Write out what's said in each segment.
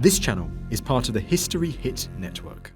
This channel is part of the History Hit network.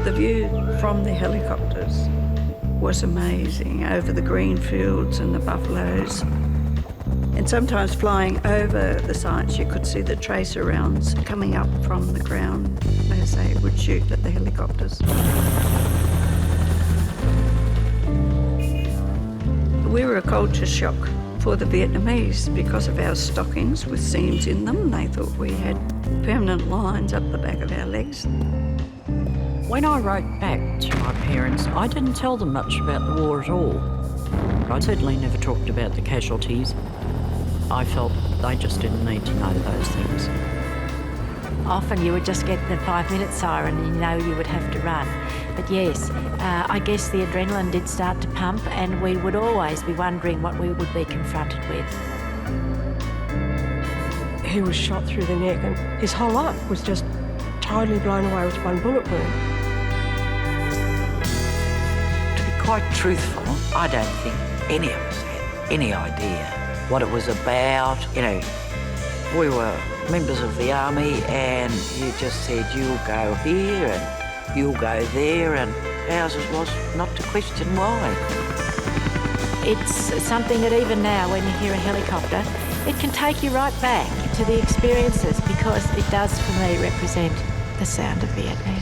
The view from the helicopters was amazing, over the green fields and the buffaloes. And sometimes flying over the sites, you could see the tracer rounds coming up from the ground as they would shoot at the helicopters. We were a culture shock for the Vietnamese because of our stockings with seams in them. They thought we had permanent lines up the back of our legs. When I wrote back to my parents, I didn't tell them much about the war at all. I certainly never talked about the casualties. I felt they just didn't need to know those things. Often you would just get the 5-minute siren and you know you would have to run. But yes, I guess the adrenaline did start to pump and we would always be wondering what we would be confronted with. He was shot through the neck and his whole life was just totally blown away with one bullet wound. Quite truthful, I don't think any of us had any idea what it was about. You know, we were members of the army and you just said, you'll go here and you'll go there, and ours was not to question why. It's something that even now when you hear a helicopter, it can take you right back to the experiences because it does for me represent the sound of Vietnam.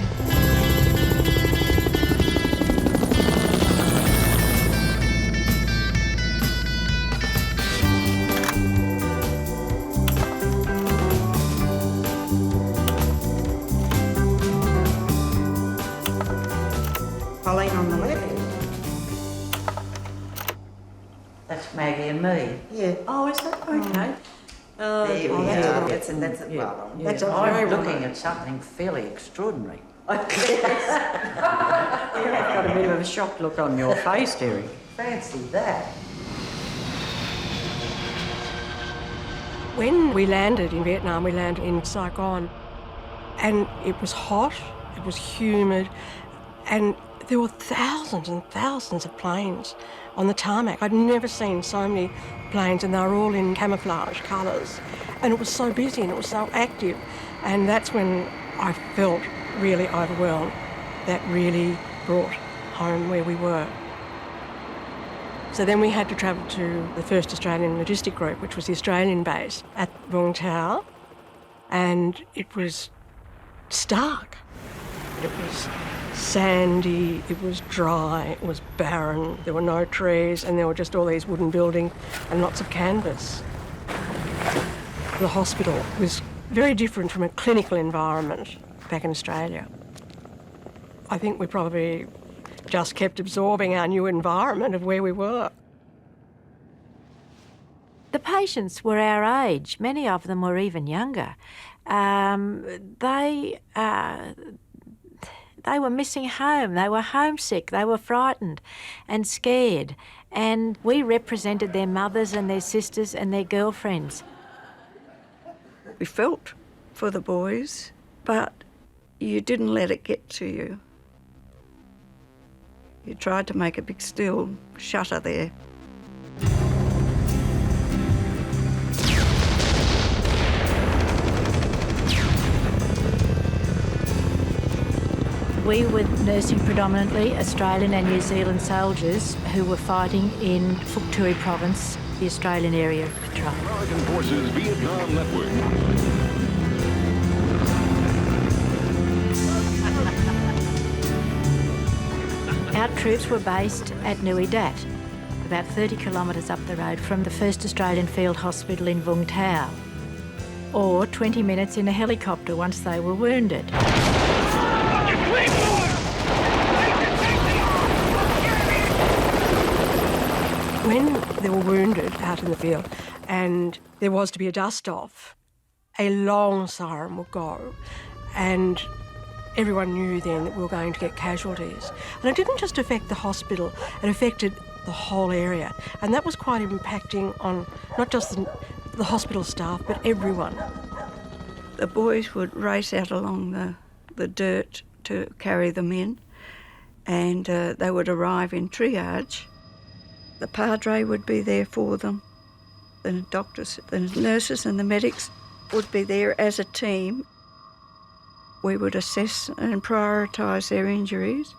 Pauline on the left. That's Maggie and me. Yeah. Oh, is that okay? There we are. That's a I'm very looking at something fairly extraordinary. You've got a bit of a shocked look on your face, Derek. Fancy that. When we landed in Vietnam, we landed in Saigon, and it was hot, it was humid, and there were thousands and thousands of planes on the tarmac. I'd never seen so many planes, and they were all in camouflage colours. And it was so busy and it was so active. And that's when I felt really overwhelmed. That really brought home where we were. So then we had to travel to the 1st Australian Logistic Group, which was the Australian base at Vung Tau. And it was stark. It was sandy, it was dry, it was barren, there were no trees, and there were just all these wooden buildings and lots of canvas. The hospital was very different from a clinical environment back in Australia. I think we probably just kept absorbing our new environment of where we were. The patients were our age. Many of them were even younger. They were missing home, they were homesick, they were frightened and scared. And we represented their mothers and their sisters and their girlfriends. We felt for the boys, but you didn't let it get to you. You tried to make a big steel shutter there. We were nursing predominantly Australian and New Zealand soldiers who were fighting in Phuoc Tuy province, the Australian area of patrol. American Forces Vietnam Network. Our troops were based at Nui Dat, about 30 kilometres up the road from the 1st Australian Field Hospital in Vung Tau, or 20 minutes in a helicopter once they were wounded. When they were wounded out in the field and there was to be a dust-off, a long siren would go and everyone knew then that we were going to get casualties. And it didn't just affect the hospital, it affected the whole area. And that was quite impacting on not just the hospital staff, but everyone. The boys would race out along the dirt to carry them in, and they would arrive in triage. The padre would be there for them. The doctors, the nurses and the medics would be there as a team. We would assess and prioritise their injuries.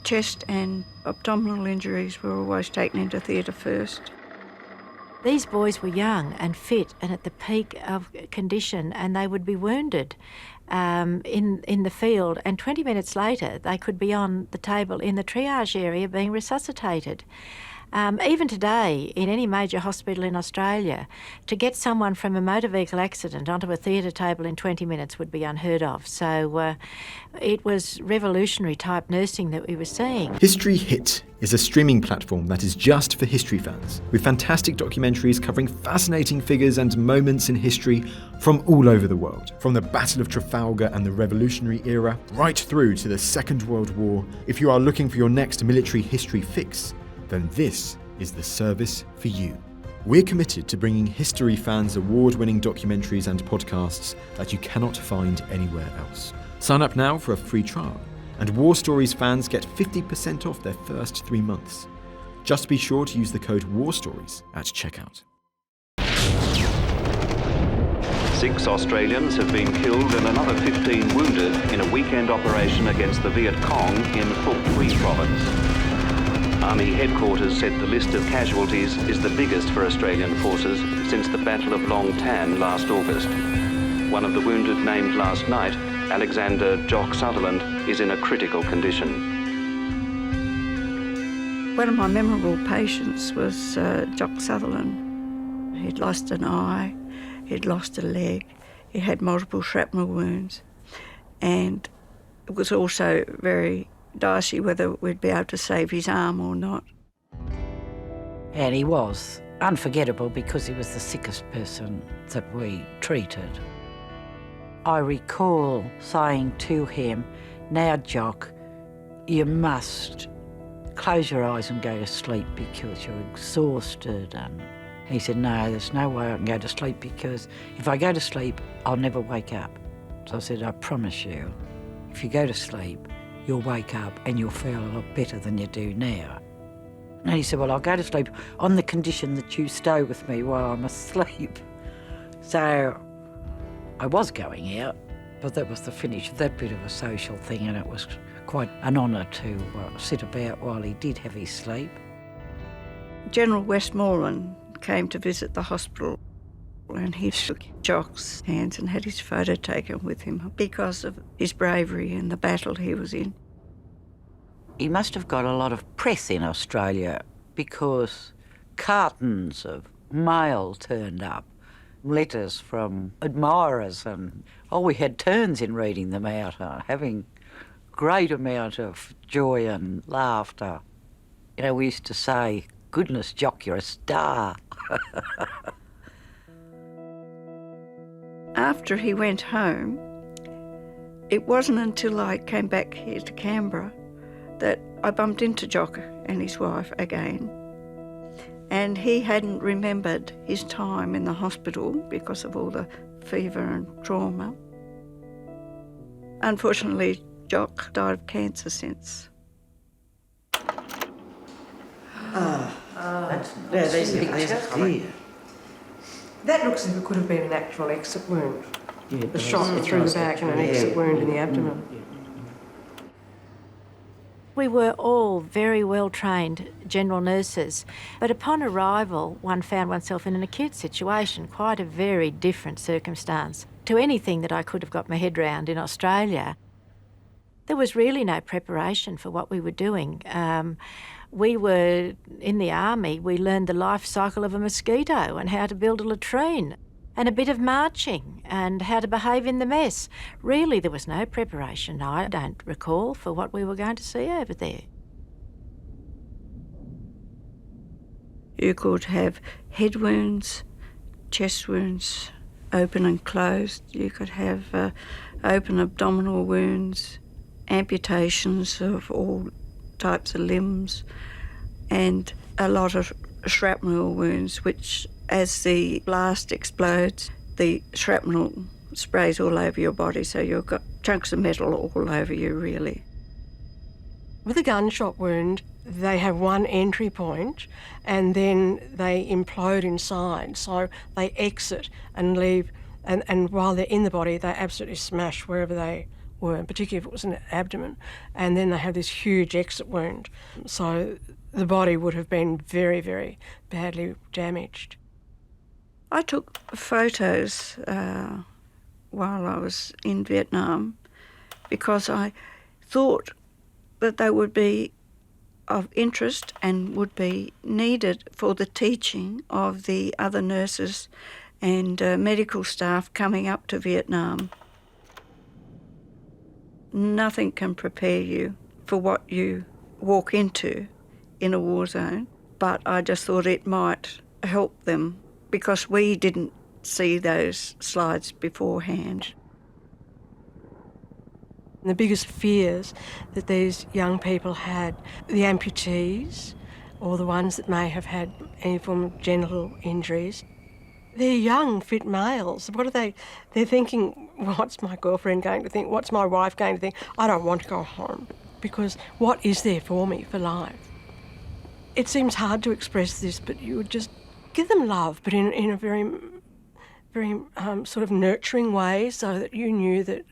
Chest and abdominal injuries were always taken into theatre first. These boys were young and fit and at the peak of condition, and they would be wounded in the field, and 20 minutes later they could be on the table in the triage area being resuscitated. Even today, in any major hospital in Australia, to get someone from a motor vehicle accident onto a theatre table in 20 minutes would be unheard of. So it was revolutionary type nursing that we were seeing. History Hit is a streaming platform that is just for history fans, with fantastic documentaries covering fascinating figures and moments in history from all over the world. From the Battle of Trafalgar and the Revolutionary era, right through to the Second World War. If you are looking for your next military history fix, then this is the service for you. We're committed to bringing history fans award-winning documentaries and podcasts that you cannot find anywhere else. Sign up now for a free trial, and War Stories fans get 50% off their first 3 months. Just be sure to use the code WARSTORIES at checkout. 6 Australians have been killed and another 15 wounded in a weekend operation against the Viet Cong in Phu Quoc province. Army headquarters said the list of casualties is the biggest for Australian forces since the Battle of Long Tan last August. One of the wounded named last night, Alexander Jock Sutherland, is in a critical condition. One of my memorable patients was Jock Sutherland. He'd lost an eye, he'd lost a leg, he had multiple shrapnel wounds, and it was also very dicey whether we'd be able to save his arm or not. And he was unforgettable because he was the sickest person that we treated. I recall saying to him, "Now, Jock, you must close your eyes and go to sleep because you're exhausted." And he said, "No, there's no way I can go to sleep because if I go to sleep, I'll never wake up." So I said, "I promise you, if you go to sleep, you'll wake up and you'll feel a lot better than you do now." And he said, "Well, I'll go to sleep on the condition that you stay with me while I'm asleep." So I was going out, but that was the finish of that bit of a social thing, and it was quite an honour to sit about while he did have his sleep. General Westmoreland came to visit the hospital, and he shook Jock's hands and had his photo taken with him because of his bravery in the battle he was in. He must have got a lot of press in Australia because cartons of mail turned up, letters from admirers, and we had turns in reading them out, having great amount of joy and laughter. You know, we used to say, "Goodness, Jock, you're a star." After he went home, it wasn't until I came back here to Canberra that I bumped into Jock and his wife again. And he hadn't remembered his time in the hospital because of all the fever and trauma. Unfortunately, Jock died of cancer since. That looks as if it could have been an actual exit wound. The shot through the back and an exit wound in the abdomen. We were all very well trained general nurses, but upon arrival one found oneself in an acute situation, quite a very different circumstance to anything that I could have got my head round in Australia. There was really no preparation for what we were doing. We were in the army, we learned the life cycle of a mosquito and how to build a latrine and a bit of marching and how to behave in the mess. Really, there was no preparation, I don't recall, for what we were going to see over there. You could have head wounds, chest wounds, open and closed. You could have open abdominal wounds, amputations of all types of limbs, and a lot of shrapnel wounds, which as the blast explodes, the shrapnel sprays all over your body, so you've got chunks of metal all over you, really. With a gunshot wound, they have one entry point and then they implode inside. So they exit and leave, and while they're in the body, they absolutely smash wherever they were, particularly if it was an abdomen. And then they have this huge exit wound. So the body would have been very, very badly damaged. I took photos while I was in Vietnam because I thought that they would be of interest and would be needed for the teaching of the other nurses and medical staff coming up to Vietnam. Nothing can prepare you for what you walk into in a war zone, but I just thought it might help them because we didn't see those slides beforehand. The biggest fears that these young people had, the amputees or the ones that may have had any form of genital injuries, they're young, fit males. What are they? They're thinking, what's my girlfriend going to think? What's my wife going to think? I don't want to go home because what is there for me for life? It seems hard to express this, but you would just give them love, but in a very, very sort of nurturing way, so that you knew that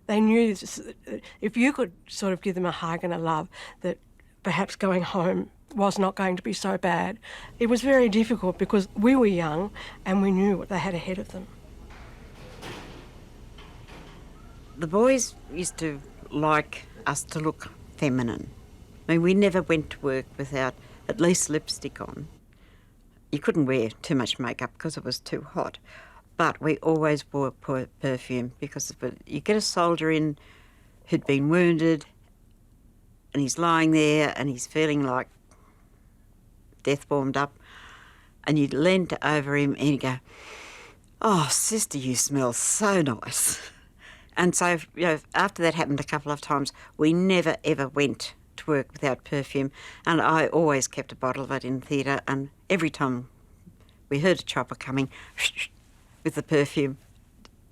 they knew that if you could sort of give them a hug and a love, that perhaps going home was not going to be so bad. It was very difficult because we were young and we knew what they had ahead of them. The boys used to like us to look feminine. I mean, we never went to work without at least lipstick on. You couldn't wear too much makeup because it was too hot, but we always wore perfume because you get a soldier in who'd been wounded and he's lying there and he's feeling like death warmed up, and you'd lean over him and he'd go, "Oh, sister, you smell so nice." And so, after that happened a couple of times, we never ever went to work without perfume, and I always kept a bottle of it in theatre, and every time we heard a chopper coming with the perfume,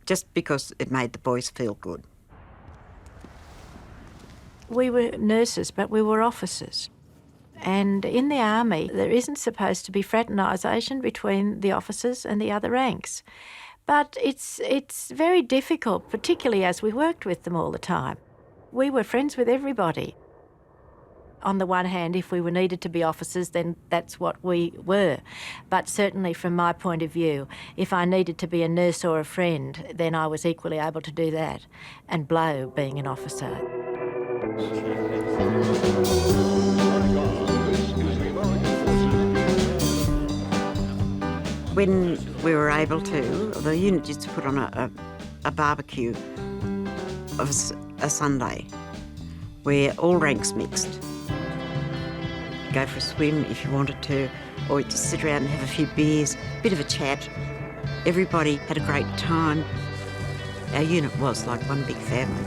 just because it made the boys feel good. We were nurses, but we were officers. And in the army, there isn't supposed to be fraternisation between the officers and the other ranks. But it's very difficult, particularly as we worked with them all the time. We were friends with everybody. On the one hand, if we were needed to be officers, then that's what we were. But certainly from my point of view, if I needed to be a nurse or a friend, then I was equally able to do that, and blow being an officer. When we were able to, the unit used to put on a barbecue of a Sunday where all ranks mixed. Go for a swim if you wanted to, or just sit around and have a few beers, a bit of a chat. Everybody had a great time. Our unit was like one big family.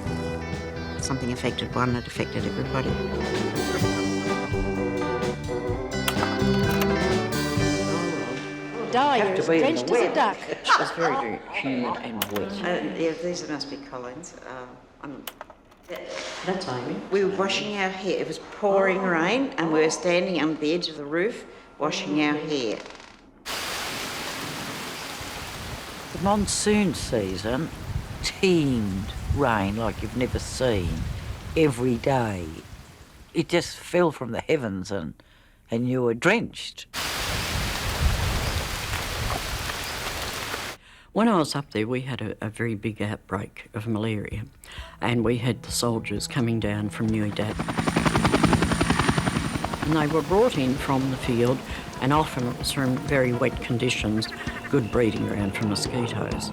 Something affected one, it affected everybody. You're as drenched as a duck. It was very, very humid and wet. Yeah, these must be Collins. That's Amy. We were washing our hair. It was pouring rain, and we were standing under the edge of the roof washing our hair. The monsoon season teemed rain like you've never seen every day. It just fell from the heavens and you were drenched. When I was up there, we had a very big outbreak of malaria, and we had the soldiers coming down from Nui Dat. And they were brought in from the field, and often it was from very wet conditions, good breeding ground for mosquitoes.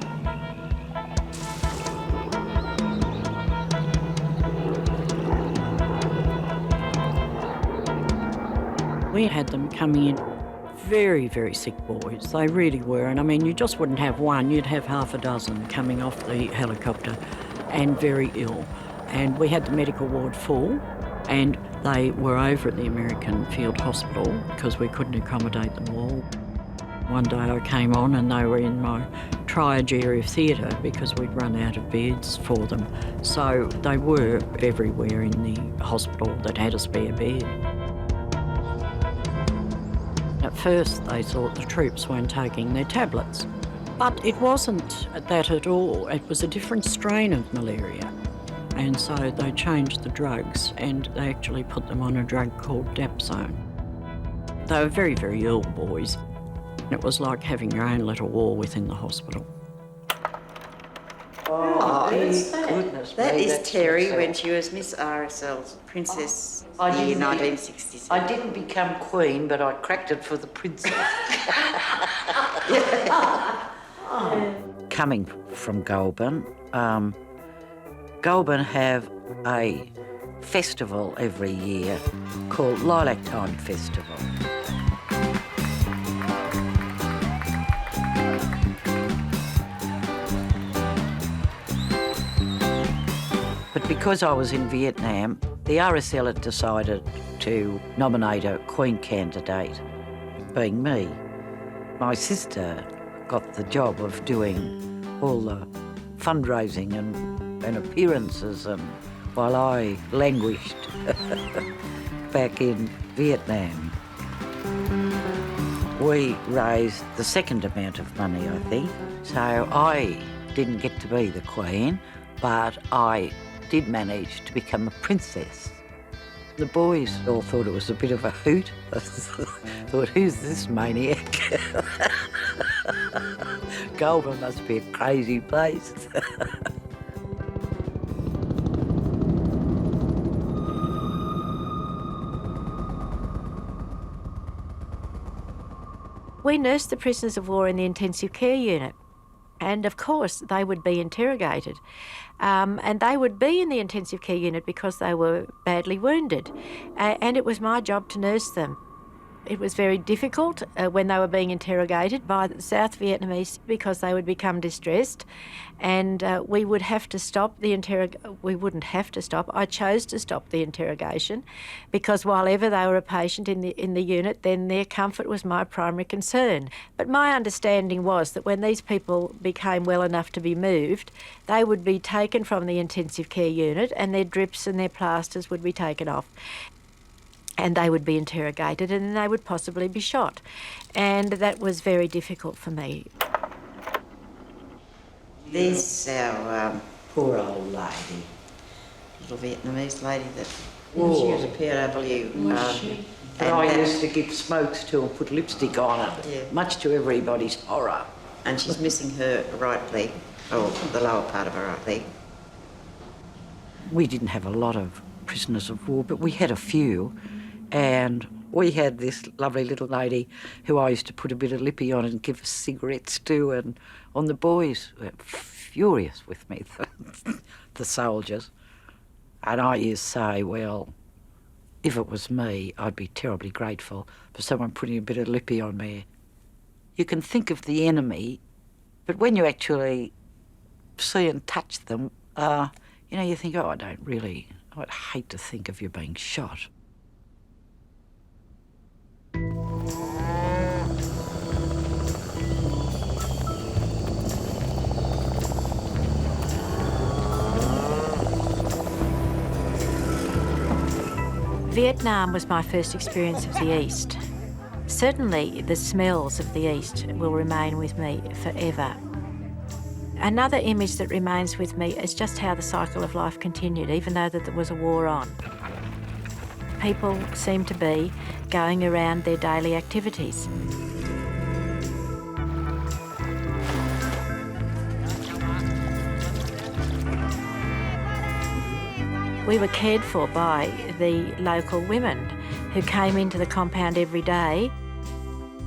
We had them coming in Very, very sick boys. They really were. And I mean, you just wouldn't have one, you'd have half a dozen coming off the helicopter and very ill. And we had the medical ward full, and they were over at the American Field Hospital because we couldn't accommodate them all. One day I came on and they were in my triage area of theatre because we'd run out of beds for them. So they were everywhere in the hospital that had a spare bed. At first they thought the troops weren't taking their tablets, but it wasn't that at all. It was a different strain of malaria. And so they changed the drugs and they actually put them on a drug called dapsone. They were very, very ill boys. It was like having your own little war within the hospital. Oh, goodness me, that is that's Terry so when she was Miss RSL's Princess I year didn't- 1967. I didn't become queen, but I cracked it for the princess. Coming from Goulburn, Goulburn have a festival every year called Lilac Time Festival. But because I was in Vietnam, the RSL had decided to nominate a Queen candidate, being me. My sister got the job of doing all the fundraising and appearances, and while I languished back in Vietnam. We raised the second amount of money, I think. So I didn't get to be the Queen, but I did manage to become a princess. The boys all thought it was a bit of a hoot. Thought, who's this maniac? Goulburn must be a crazy place. We nursed the prisoners of war in the intensive care unit. And of course, they would be interrogated. And they would be in the intensive care unit because they were badly wounded. And it was my job to nurse them. It was very difficult when they were being interrogated by the South Vietnamese because they would become distressed, and we would have to stop the we wouldn't have to stop. I chose to stop the interrogation because while ever they were a patient in the unit, then their comfort was my primary concern. But my understanding was that when these people became well enough to be moved, they would be taken from the intensive care unit and their drips and their plasters would be taken off. And they would be interrogated and then they would possibly be shot. And that was very difficult for me. There's our Poor old lady. little Vietnamese lady that Oh. she was a POW. Was she? But I used to give smokes to and put lipstick on it, Yeah. much to everybody's horror. And she's missing her right leg, or the lower part of her right leg. We didn't have a lot of prisoners of war, but we had a few. And we had this lovely little lady who I used to put a bit of lippy on and give us cigarettes to, and on the boys were furious with me, the soldiers. And I used to say, well, if it was me, I'd be terribly grateful for someone putting a bit of lippy on me. You can think of the enemy, but when you actually see and touch them, you think, oh, I'd hate to think of you being shot. Vietnam was my first experience of the East. Certainly the smells of the East will remain with me forever. Another image that remains with me is just how the cycle of life continued, even though that there was a war on. People seemed to be going around their daily activities. We were cared for by the local women who came into the compound every day.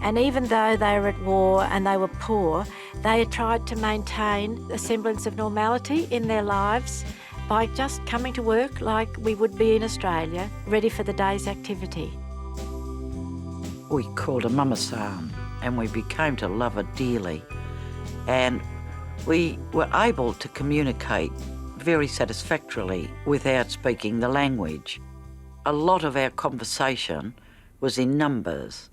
And even though they were at war and they were poor, they had tried to maintain a semblance of normality in their lives by just coming to work like we would be in Australia, ready for the day's activity. we called her Mama San, and we became to love her dearly. And we were able to communicate very satisfactorily without speaking the language. A lot of our conversation was in numbers.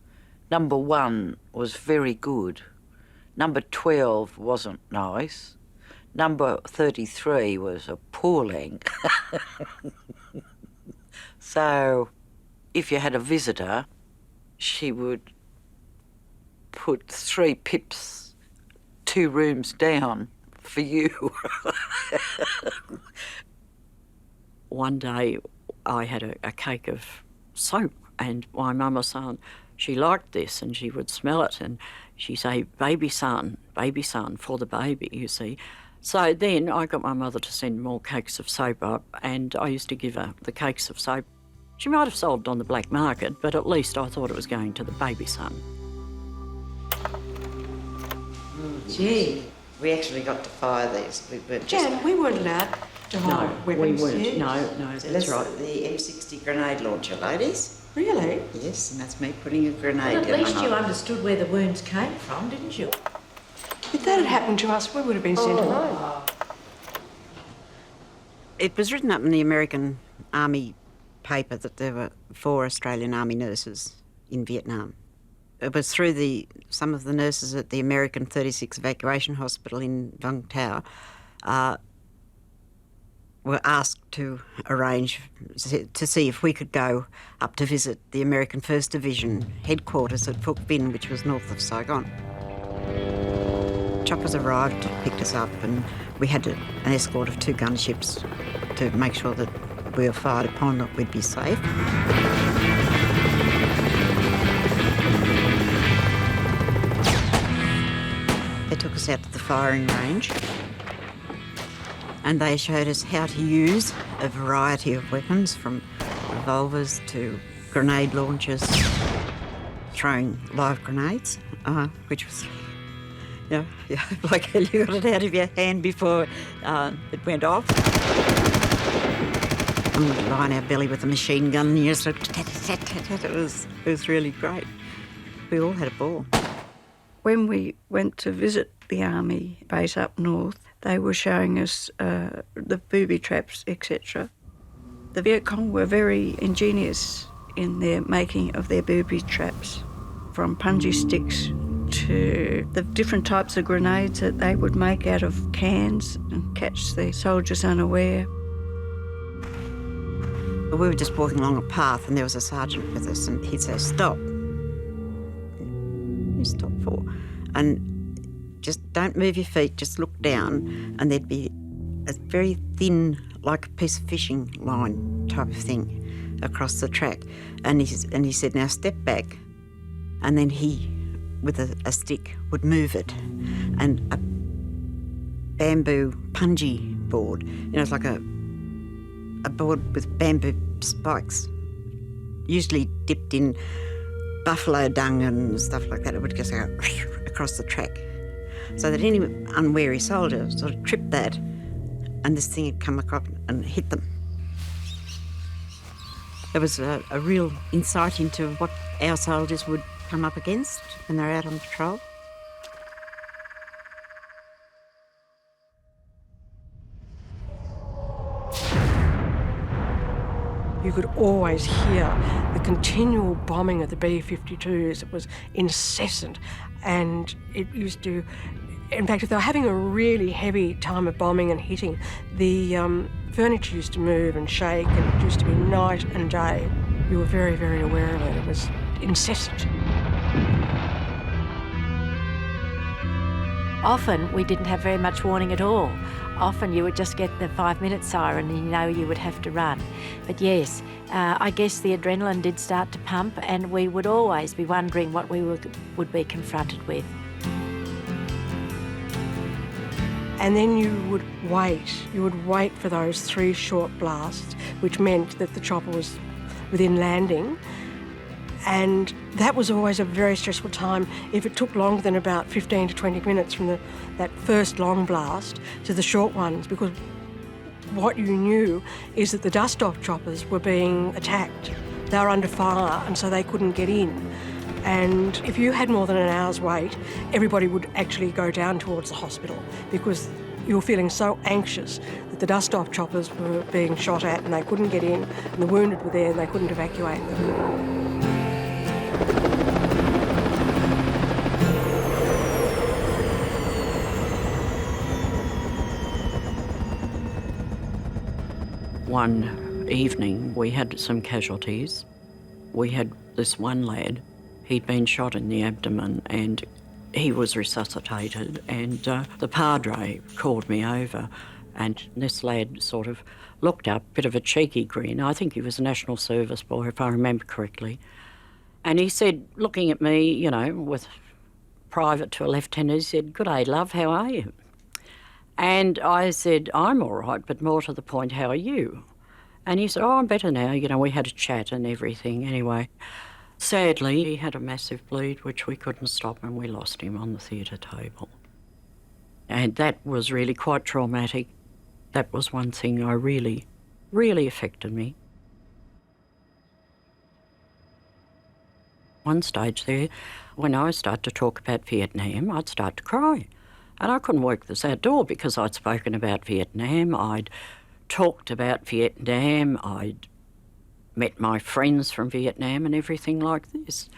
Number 1 was very good. Number 12 wasn't nice. Number 33 was appalling. So if you had a visitor, she would put 3 pips 2 rooms down for you. One day I had a cake of soap, and my mama son, she liked this, and she would smell it and she'd say, baby son, for the baby, you see. So then I got my mother to send more cakes of soap up, and I used to give her the cakes of soap. She might have sold it on the black market, but at least I thought it was going to the baby son. Gee, we actually got to fire these. We were just... Jan, we weren't allowed to hold weapons. We weren't. Yes. No, So that's right. the M60 grenade launcher, ladies. Really? Yes, and that's me putting a grenade Well, at least in you my mouth. understood where the wounds came from, didn't you? If that had happened to us, we would have been sent home. It was written up in the American Army paper that there were 4 Australian Army nurses in Vietnam. It was through some of the nurses at the American 36 Evacuation Hospital in Vung Tau were asked to arrange to see if we could go up to visit the American 1st Division headquarters at Phuoc Vinh, which was north of Saigon. Choppers arrived, picked us up, and we had an escort of 2 gunships to make sure that we were fired upon, that we'd be safe. They took us out to the firing range, and they showed us how to use a variety of weapons, from revolvers to grenade launchers, throwing live grenades, which was, like you got it out of your hand before it went off. And we'd lie on our belly with a machine gun, and you just looked, it was really great. We all had a ball. When we went to visit the army base up north, they were showing us the booby traps, etc. The Viet Cong were very ingenious in their making of their booby traps, from punji sticks to the different types of grenades that they would make out of cans and catch the soldiers unaware. We were just walking along a path, and there was a sergeant with us, and he'd say, "Stop." "You stop for?" And just don't move your feet, just look down, and there'd be a very thin, like a piece of fishing line type of thing across the track. And he said, "Now step back." And then he, with a stick, would move it. And a bamboo punji board, it's like a board with bamboo spikes, usually dipped in buffalo dung and stuff like that. It would just go across the track, so that any unwary soldier sort of tripped that, and this thing had come across and hit them. It was a real insight into what our soldiers would come up against when they're out on patrol. You could always hear the continual bombing of the B-52s. It was incessant, and it used to... In fact, if they were having a really heavy time of bombing and hitting, the furniture used to move and shake, and it used to be night and day. You were very, very aware of it. It was incessant. Often we didn't have very much warning at all. Often you would just get the 5-minute siren and you know you would have to run. But yes, I guess the adrenaline did start to pump, and we would always be wondering what we would be confronted with. And then you would wait for those 3 short blasts, which meant that the chopper was within landing. And that was always a very stressful time if it took longer than about 15 to 20 minutes from that first long blast to the short ones, because what you knew is that the dust-off choppers were being attacked. They were under fire, and so they couldn't get in. And if you had more than an hour's wait, everybody would actually go down towards the hospital because you were feeling so anxious that the dust-off choppers were being shot at and they couldn't get in, and the wounded were there and they couldn't evacuate them. One evening we had some casualties. We had this one lad, he'd been shot in the abdomen and he was resuscitated, and the padre called me over, and this lad sort of looked up, bit of a cheeky grin. I think he was a National Service boy, if I remember correctly. And he said, looking at me, you know, with private to a lieutenant, he said, "Good day, love, how are you?" And I said, "I'm all right, but more to the point, how are you?" And he said, "Oh, I'm better now." You know, we had a chat and everything. Anyway, sadly, he had a massive bleed, which we couldn't stop, and we lost him on the theatre table. And that was really quite traumatic. That was one thing I really affected me. One stage there, when I started to talk about Vietnam, I'd start to cry. And I couldn't work this outdoor because I'd spoken about Vietnam, I'd talked about Vietnam, I'd met my friends from Vietnam and everything like this.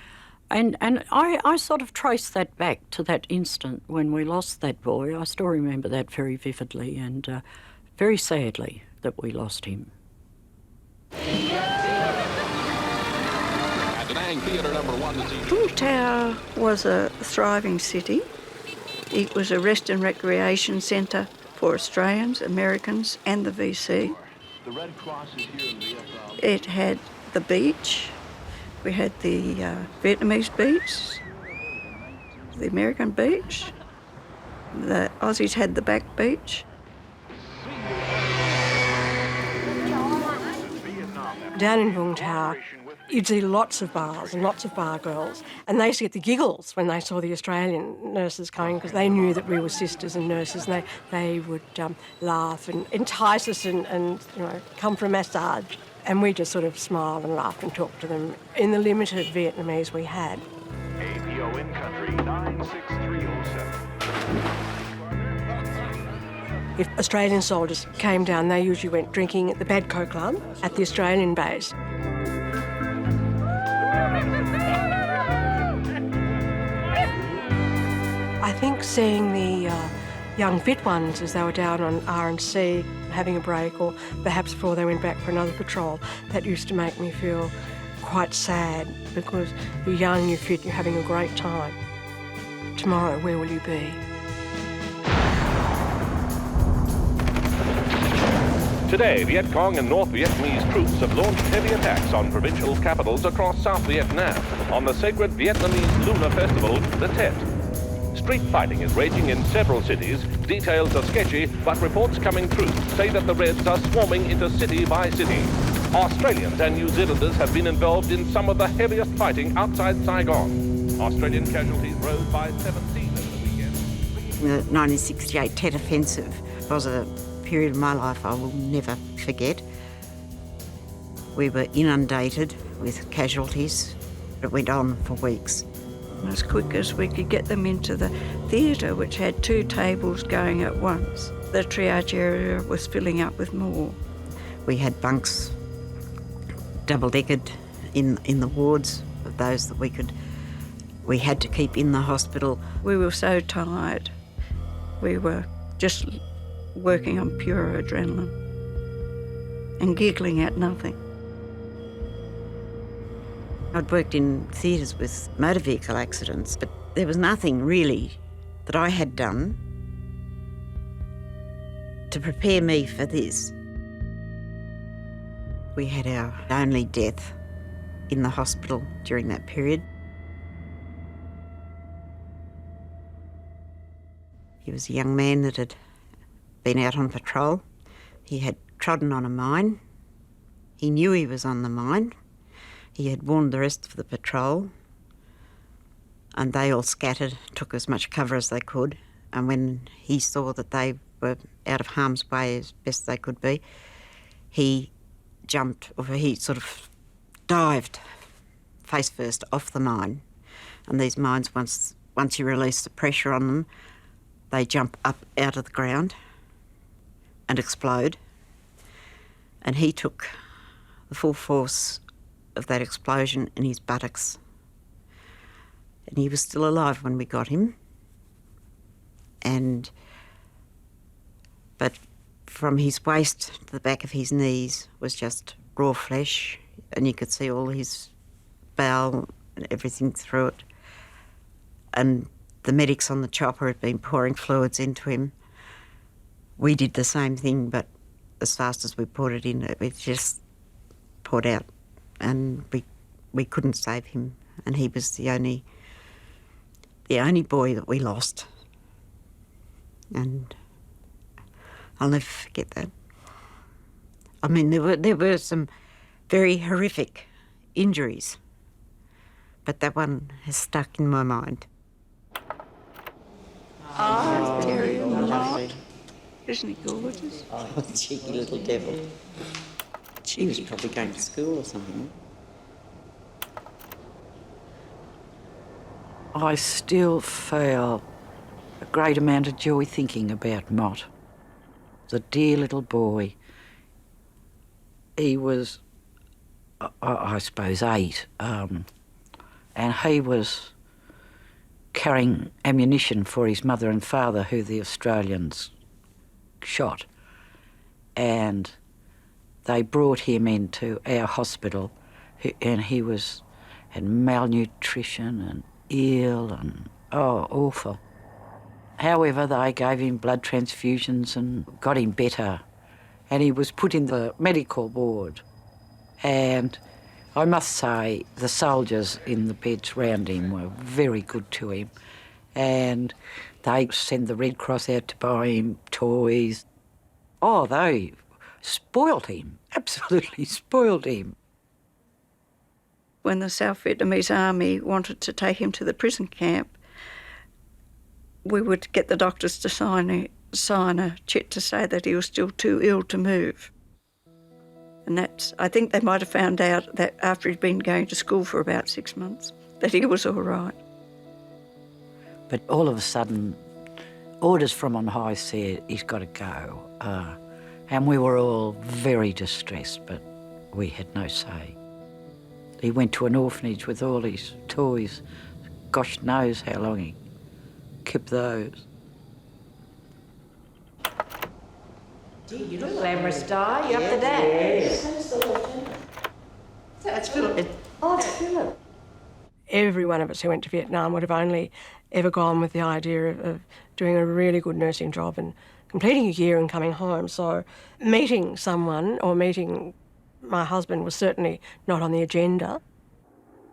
And I sort of traced that back to that instant when we lost that boy. I still remember that very vividly, and very sadly that we lost him. Vung Tau was a thriving city. It was a rest and recreation centre for Australians, Americans and the VC. The Red Cross is here in Vietnam. It had the beach. We had the Vietnamese beach, the American beach. The Aussies had the back beach. Down in Vung Tau, you'd see lots of bars and lots of bar girls, and they used to get the giggles when they saw the Australian nurses coming because they knew that we were sisters and nurses, and they would laugh and entice us and you know, come for a massage. And we just sort of smiled and laughed and talked to them in the limited Vietnamese we had. APO in country 96307. If Australian soldiers came down, they usually went drinking at the Badco Club at the Australian base. I think seeing the young fit ones as they were down on R&C having a break, or perhaps before they went back for another patrol, that used to make me feel quite sad, because you're young, you're fit, you're having a great time. Tomorrow, where will you be? Today, Viet Cong and North Vietnamese troops have launched heavy attacks on provincial capitals across South Vietnam on the sacred Vietnamese lunar festival, the Tet. Street fighting is raging in several cities. Details are sketchy, but reports coming through say that the Reds are swarming into city by city. Australians and New Zealanders have been involved in some of the heaviest fighting outside Saigon. Australian casualties rose by 17 over the weekend. The 1968 Tet Offensive was a period of my life I will never forget. We were inundated with casualties. It went on for weeks. As quick as we could get them into the theatre, which had 2 tables going at once, the triage area was filling up with more. We had bunks double-decked in the wards of those that we had to keep in the hospital. We were so tired. We were just working on pure adrenaline and giggling at nothing. I'd worked in theatres with motor vehicle accidents, but there was nothing really that I had done to prepare me for this. We had our only death in the hospital during that period. He was a young man that had been out on patrol. He had trodden on a mine. He knew he was on the mine. He had warned the rest of the patrol, and they all scattered, took as much cover as they could, and when he saw that they were out of harm's way as best they could be, he jumped, or he sort of dived face first off the mine And these mines, once you release the pressure on them, they jump up out of the ground and explode. And he took the full force of that explosion in his buttocks. And he was still alive when we got him. But from his waist to the back of his knees was just raw flesh, and you could see all his bowel and everything through it. And the medics on the chopper had been pouring fluids into him. We did the same thing, but as fast as we poured it in, it just poured out, and we couldn't save him. And he was the only boy that we lost. And I'll never forget that. I mean, there were some very horrific injuries, but that one has stuck in my mind. Oh, Terry, lovely. Isn't he gorgeous? Oh, cheeky little devil. She was probably going to school or something. I still feel a great amount of joy thinking about Mott. The dear little boy. He was, I suppose, 8, and he was carrying ammunition for his mother and father, who the Australians shot. And they brought him into our hospital, and he had malnutrition and ill and, awful. However, they gave him blood transfusions and got him better, and he was put in the medical ward. And I must say the soldiers in the beds round him were very good to him, and they sent the Red Cross out to buy him toys. Oh, they spoiled him, absolutely spoiled him. When the South Vietnamese army wanted to take him to the prison camp, we would get the doctors to sign a chit to say that he was still too ill to move. And I think they might have found out that after he'd been going to school for about 6 months, that he was all right. But all of a sudden, orders from on high said he's got to go. And we were all very distressed, but we had no say. He went to an orphanage with all his toys. Gosh knows how long he kept those. Gee, you look glamorous, Di. You up to that? Yes. That's Philip. Oh, it's Philip. Every one of us who went to Vietnam would have only ever gone with the idea of doing a really good nursing job and completing a year and coming home. So meeting someone or meeting my husband was certainly not on the agenda.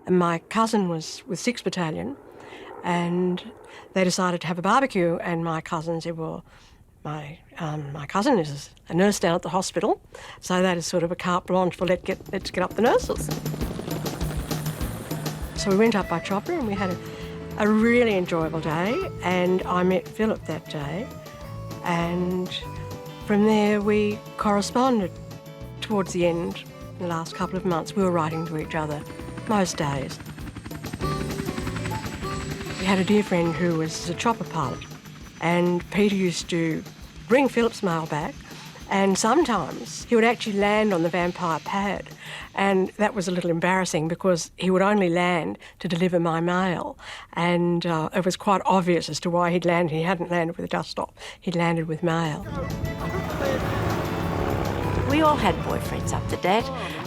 And my cousin was with 6th Battalion, and they decided to have a barbecue, and my cousin said, well, my cousin is a nurse down at the hospital, so that is sort of a carte blanche for let's get up the nurses. So we went up by chopper and we had a really enjoyable day, and I met Philip that day, and from there we corresponded. Towards the end, the last couple of months, we were writing to each other most days. We had a dear friend who was a chopper pilot, and Peter used to bring Philip's mail back, and sometimes he would actually land on the Vampire pad, and that was a little embarrassing because he would only land to deliver my mail, and it was quite obvious as to why he'd landed. He hadn't landed with a dust stop, he'd landed with mail. We all had boyfriends up to Dad,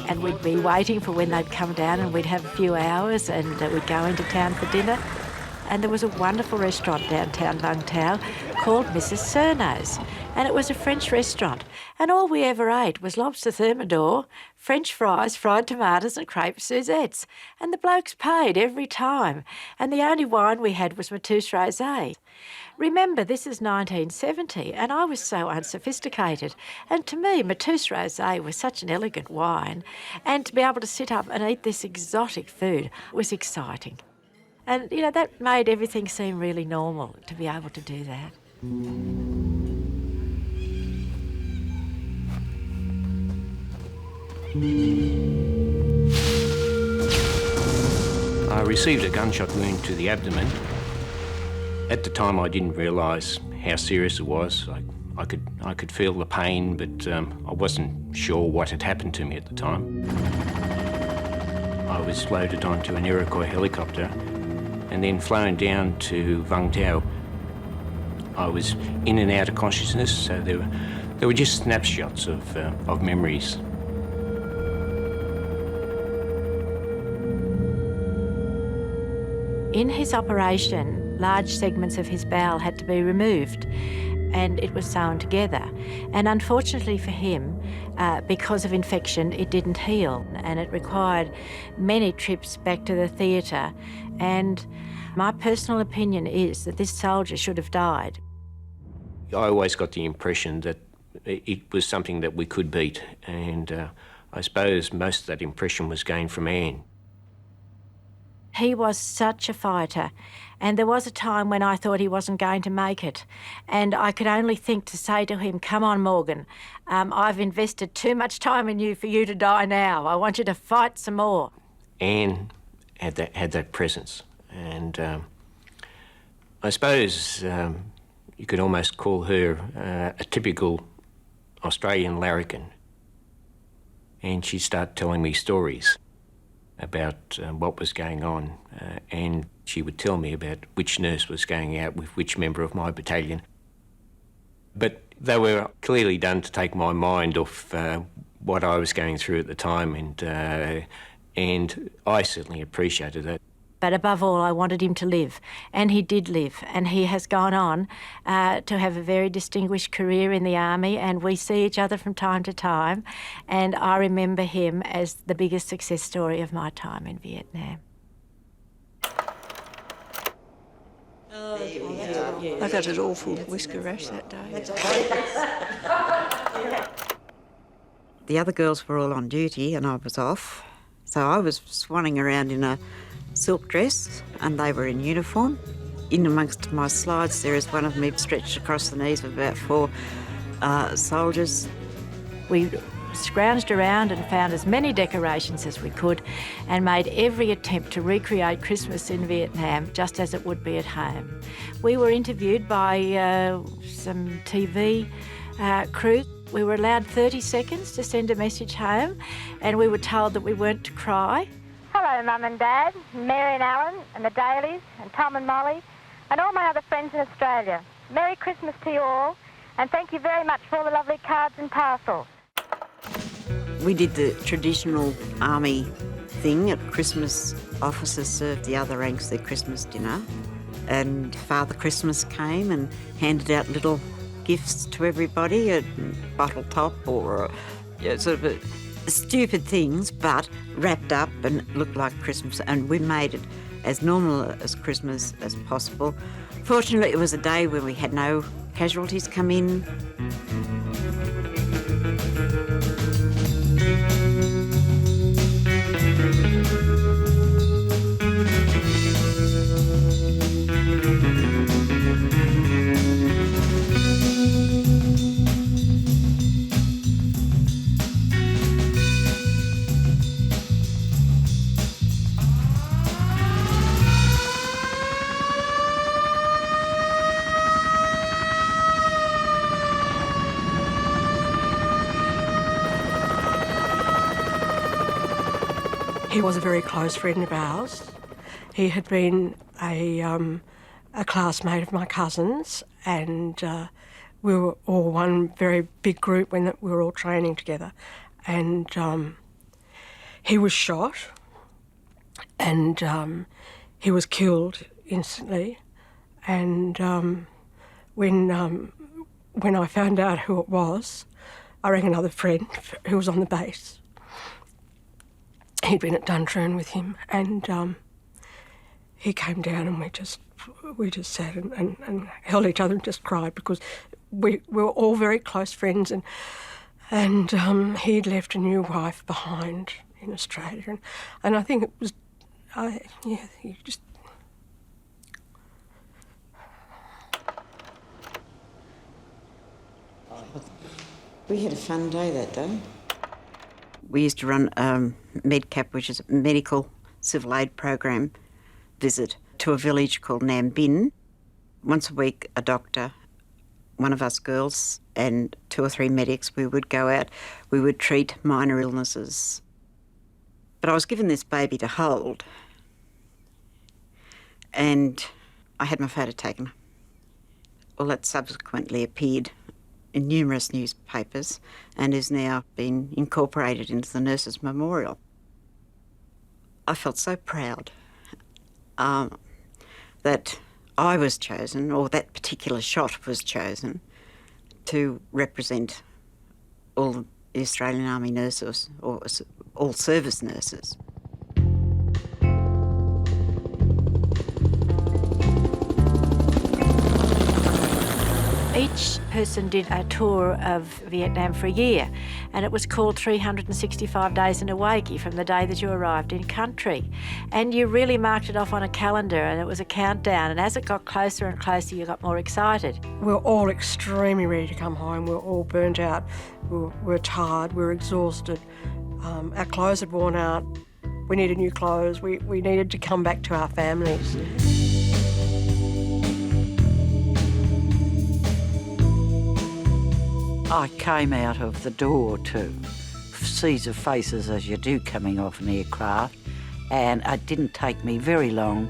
and we'd be waiting for when they'd come down, and we'd have a few hours, and we'd go into town for dinner. And there was a wonderful restaurant downtown Vung Tau called Mrs. Cernau's, and it was a French restaurant. And all we ever ate was lobster thermidor, French fries, fried tomatoes and crepe Suzettes. And the blokes paid every time. And the only wine we had was Mateus Rosé. Remember, this is 1970, and I was so unsophisticated. And to me, Mateus Rosé was such an elegant wine, and to be able to sit up and eat this exotic food was exciting. And, you know, that made everything seem really normal, to be able to do that. I received a gunshot wound to the abdomen. At the time, I didn't realise how serious it was. I could feel the pain, but I wasn't sure what had happened to me at the time. I was loaded onto an Iroquois helicopter and then flown down to Vung Tau. I was in and out of consciousness, so there were just snapshots of memories. In his operation, large segments of his bowel had to be removed and it was sewn together. And unfortunately for him, because of infection, it didn't heal and it required many trips back to the theatre. And my personal opinion is that this soldier should have died. I always got the impression that it was something that we could beat, and I suppose most of that impression was gained from Anne. He was such a fighter, and there was a time when I thought he wasn't going to make it, and I could only think to say to him, "Come on, Morgan, I've invested too much time in you for you to die now. I want you to fight some more." Anne had that presence, and I suppose you could almost call her a typical Australian larrikin, and she'd start telling me stories about what was going on, and she would tell me about which nurse was going out with which member of my battalion. But they were clearly done to take my mind off what I was going through at the time, and I certainly appreciated that. But above all, I wanted him to live, and he did live, and he has gone on to have a very distinguished career in the army, and we see each other from time to time, and I remember him as the biggest success story of my time in Vietnam. I got an awful whisker rash that day. The other girls were all on duty and I was off, so I was swanning around in a silk dress and they were in uniform. In amongst my slides there is one of me stretched across the knees with about 4 soldiers. We scrounged around and found as many decorations as we could and made every attempt to recreate Christmas in Vietnam just as it would be at home. We were interviewed by some TV crew. We were allowed 30 seconds to send a message home and we were told that we weren't to cry. Hello, Mum and Dad, Mary and Alan and the Dailies and Tom and Molly and all my other friends in Australia. Merry Christmas to you all and thank you very much for all the lovely cards and parcels. We did the traditional army thing at Christmas. Officers served the other ranks their Christmas dinner and Father Christmas came and handed out little gifts to everybody, a bottle top or sort of stupid things, but wrapped up and looked like Christmas, and we made it as normal as Christmas as possible. Fortunately, it was a day when we had no casualties come in. He was a very close friend of ours. He had been a classmate of my cousins, and we were all one very big group when we were all training together. And he was shot, and he was killed instantly. And when I found out who it was, I rang another friend who was on the base. He'd been at Duntroon with him, and he came down and we just sat and held each other and just cried because we were all very close friends, and he'd left a new wife behind in Australia, and I think it was, he just. We had a fun day that day. We used to run MEDCAP, which is a medical civil aid program, visit to a village called Nam Bin. Once a week, a doctor, one of us girls, and 2 or 3 medics, we would go out. We would treat minor illnesses. But I was given this baby to hold, and I had my photo taken. Well, that subsequently appeared in numerous newspapers and has now been incorporated into the Nurses' Memorial. I felt so proud that I was chosen, or that particular shot was chosen, to represent all the Australian Army nurses, or all service nurses. Each person did a tour of Vietnam for a year, and it was called 365 Days in a Wakey from the day that you arrived in country. And you really marked it off on a calendar, and it was a countdown, and as it got closer and closer, you got more excited. We were all extremely ready to come home. We were all burnt out. We were tired. We were exhausted. Our clothes had worn out. We needed new clothes. We needed to come back to our families. I came out of the door to seas of faces as you do coming off an aircraft, and it didn't take me very long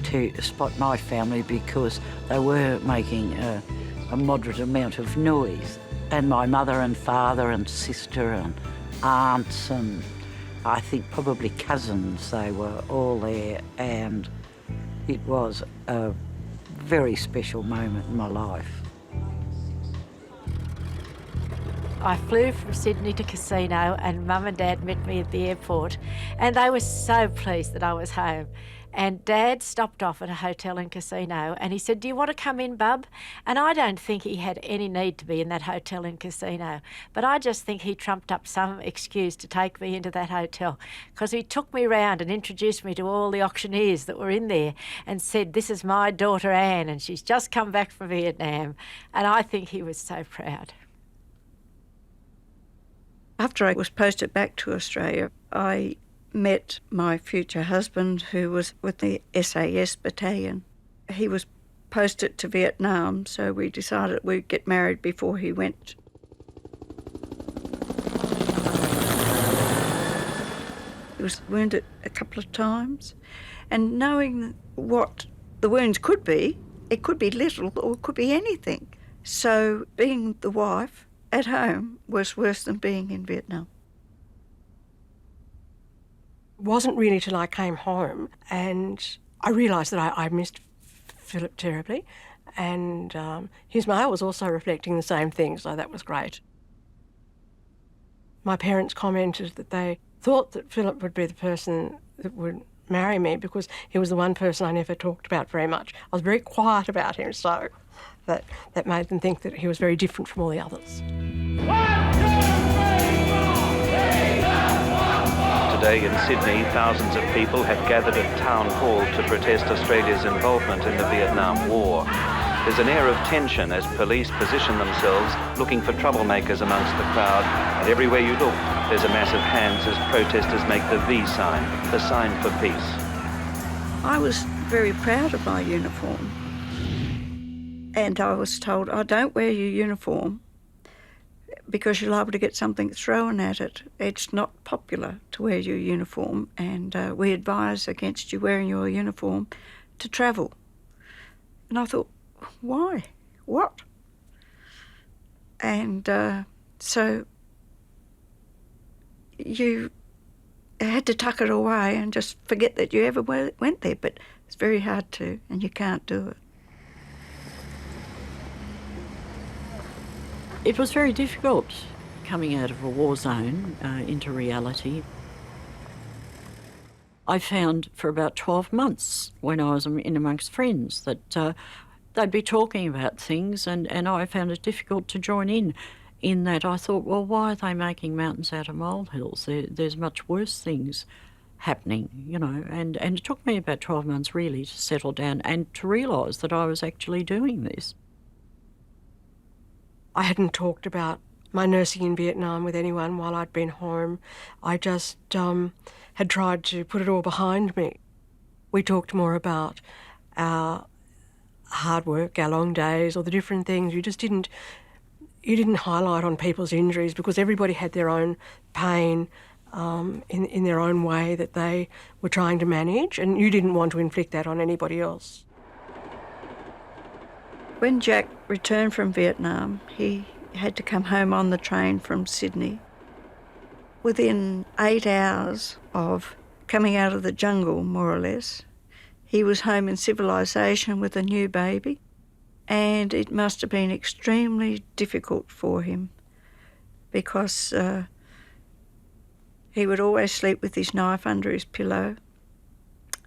to spot my family because they were making a moderate amount of noise. And my mother and father and sister and aunts and I think probably cousins, they were all there, and it was a very special moment in my life. I flew from Sydney to Casino, and Mum and Dad met me at the airport, and they were so pleased that I was home. And Dad stopped off at a hotel in Casino, and he said, "Do you want to come in, Bub?" And I don't think he had any need to be in that hotel in Casino, but I just think he trumped up some excuse to take me into that hotel, because he took me round and introduced me to all the auctioneers that were in there and said, "This is my daughter Anne, and she's just come back from Vietnam." And I think he was so proud. After I was posted back to Australia, I met my future husband, who was with the SAS battalion. He was posted to Vietnam, so we decided we'd get married before he went. He was wounded a couple of times, and knowing what the wounds could be, it could be little or it could be anything. So being the wife at home was worse than being in Vietnam. It wasn't really till I came home and I realised that I missed Philip terribly, and his mail was also reflecting the same thing, so that was great. My parents commented that they thought that Philip would be the person that would marry me because he was the one person I never talked about very much. I was very quiet about him, so that made them think that he was very different from all the others. Today in Sydney, thousands of people have gathered at Town Hall to protest Australia's involvement in the Vietnam War. There's an air of tension as police position themselves, looking for troublemakers amongst the crowd, and everywhere you look, there's a mass of hands as protesters make the V sign, the sign for peace. I was very proud of my uniform. And I was told, "Oh, don't wear your uniform because you're liable to get something thrown at it. It's not popular to wear your uniform, and we advise against you wearing your uniform to travel." And I thought, why? What? And so you had to tuck it away and just forget that you ever went there, but it's very hard to, and you can't do it. It was very difficult coming out of a war zone into reality. I found for about 12 months when I was in amongst friends that they'd be talking about things, and I found it difficult to join in that. I thought, well, why are they making mountains out of molehills? There's much worse things happening, you know, and it took me about 12 months really to settle down and to realise that I was actually doing this. I hadn't talked about my nursing in Vietnam with anyone while I'd been home. I just had tried to put it all behind me. We talked more about our hard work, our long days, or the different things. You didn't highlight on people's injuries because everybody had their own pain in their own way that they were trying to manage, and you didn't want to inflict that on anybody else. When Jack returned from Vietnam, he had to come home on the train from Sydney. Within 8 hours of coming out of the jungle, more or less, he was home in civilisation with a new baby, and it must have been extremely difficult for him because he would always sleep with his knife under his pillow.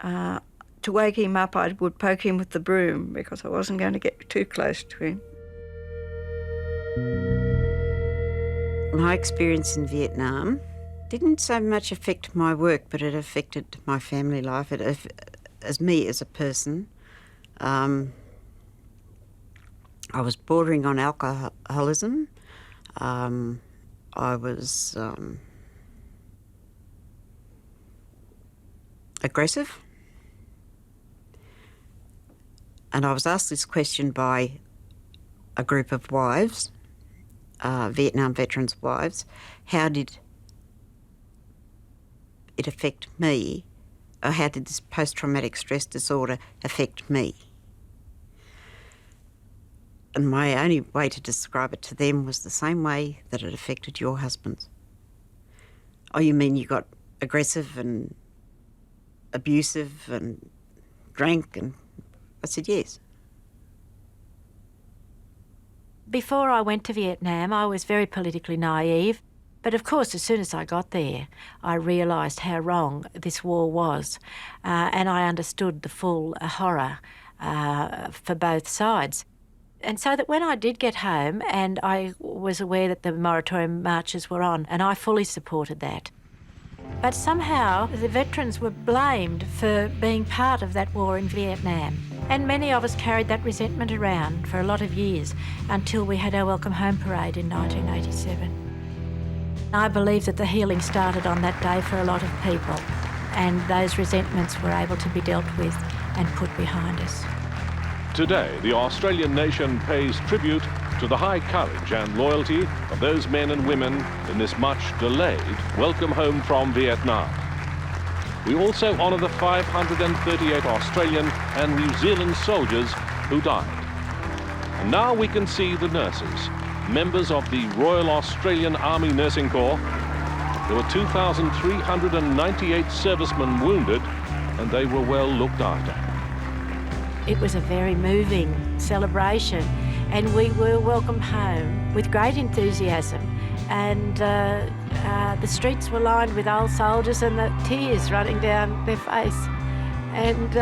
To wake him up, I would poke him with the broom because I wasn't going to get too close to him. My experience in Vietnam didn't so much affect my work, but it affected my family life. As me as a person, I was bordering on alcoholism. I was aggressive. And I was asked this question by a group of wives, Vietnam veterans' wives, how did it affect me, or how did this post-traumatic stress disorder affect me? And my only way to describe it to them was the same way that it affected your husbands. Oh, you mean you got aggressive and abusive and drank? And I said, yes. Before I went to Vietnam, I was very politically naive. But of course, as soon as I got there, I realised how wrong this war was. And I understood the full horror for both sides. And so that when I did get home, and I was aware that the moratorium marches were on, and I fully supported that. But somehow the veterans were blamed for being part of that war in Vietnam. And many of us carried that resentment around for a lot of years until we had our Welcome Home parade in 1987. I believe that the healing started on that day for a lot of people, and those resentments were able to be dealt with and put behind us. Today, the Australian nation pays tribute to the high courage and loyalty of those men and women in this much delayed welcome home from Vietnam. We also honour the 538 Australian and New Zealand soldiers who died. And now we can see the nurses, members of the Royal Australian Army Nursing Corps. There were 2,398 servicemen wounded, and they were well looked after. It was a very moving celebration, and we were welcomed home with great enthusiasm. And the streets were lined with old soldiers and the tears running down their face. And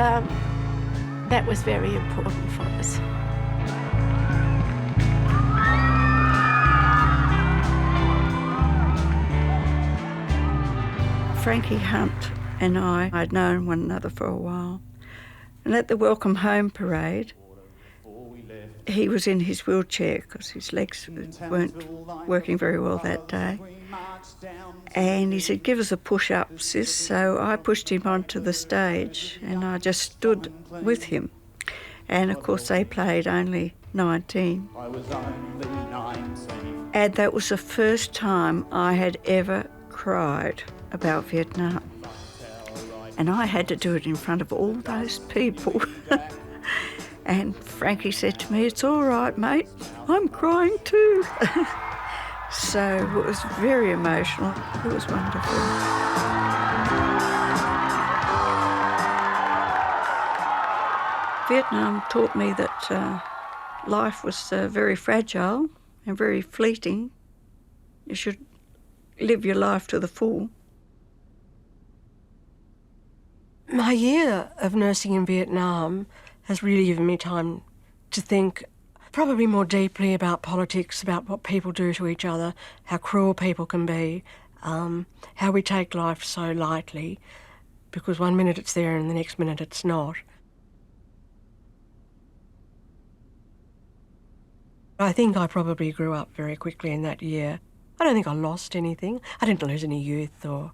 that was very important for us. Frankie Hunt and I had known one another for a while. And at the Welcome Home parade, he was in his wheelchair because his legs weren't working very well that day. And he said, "Give us a push up, sis." So I pushed him onto the stage and I just stood with him. And of course they played Only 19. And that was the first time I had ever cried about Vietnam. And I had to do it in front of all those people. And Frankie said to me, "It's all right, mate, I'm crying too." So it was very emotional. It was wonderful. Vietnam taught me that life was very fragile and very fleeting. You should live your life to the full. My year of nursing in Vietnam has really given me time to think probably more deeply about politics, about what people do to each other, how cruel people can be, how we take life so lightly, because one minute it's there and the next minute it's not. I think I probably grew up very quickly in that year. I don't think I lost anything. I didn't lose any youth but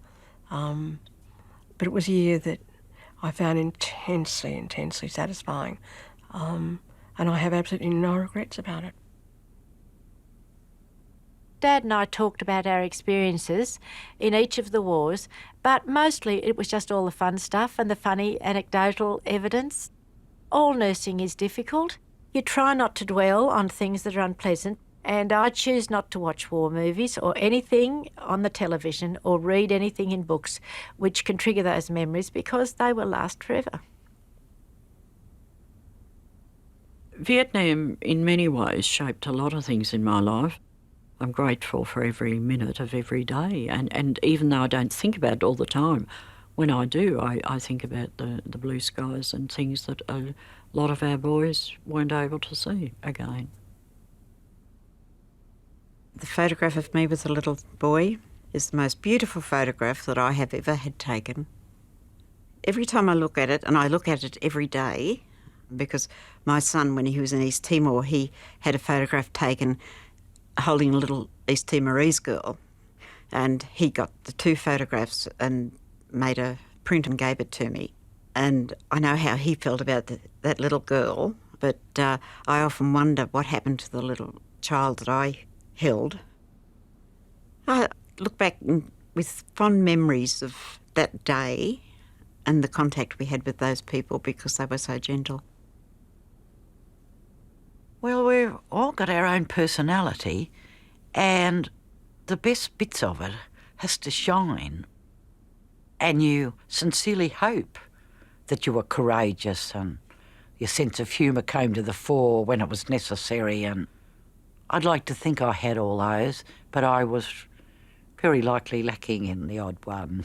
it was a year that I found intensely satisfying. And I have absolutely no regrets about it. Dad and I talked about our experiences in each of the wars, but mostly it was just all the fun stuff and the funny anecdotal evidence. All nursing is difficult. You try not to dwell on things that are unpleasant, and I choose not to watch war movies or anything on the television or read anything in books which can trigger those memories because they will last forever. Vietnam, in many ways, shaped a lot of things in my life. I'm grateful for every minute of every day, and even though I don't think about it all the time, when I do, I think about the blue skies and things that a lot of our boys weren't able to see again. The photograph of me with a little boy is the most beautiful photograph that I have ever had taken. Every time I look at it, and I look at it every day, because my son, when he was in East Timor, he had a photograph taken holding a little East Timorese girl, and he got the two photographs and made a print and gave it to me. And I know how he felt about that little girl, but I often wonder what happened to the little child that I held. I look back with fond memories of that day and the contact we had with those people because they were so gentle. Well, we've all got our own personality, and the best bits of it has to shine. And you sincerely hope that you were courageous and your sense of humour came to the fore when it was necessary. And I'd like to think I had all those, but I was very likely lacking in the odd one.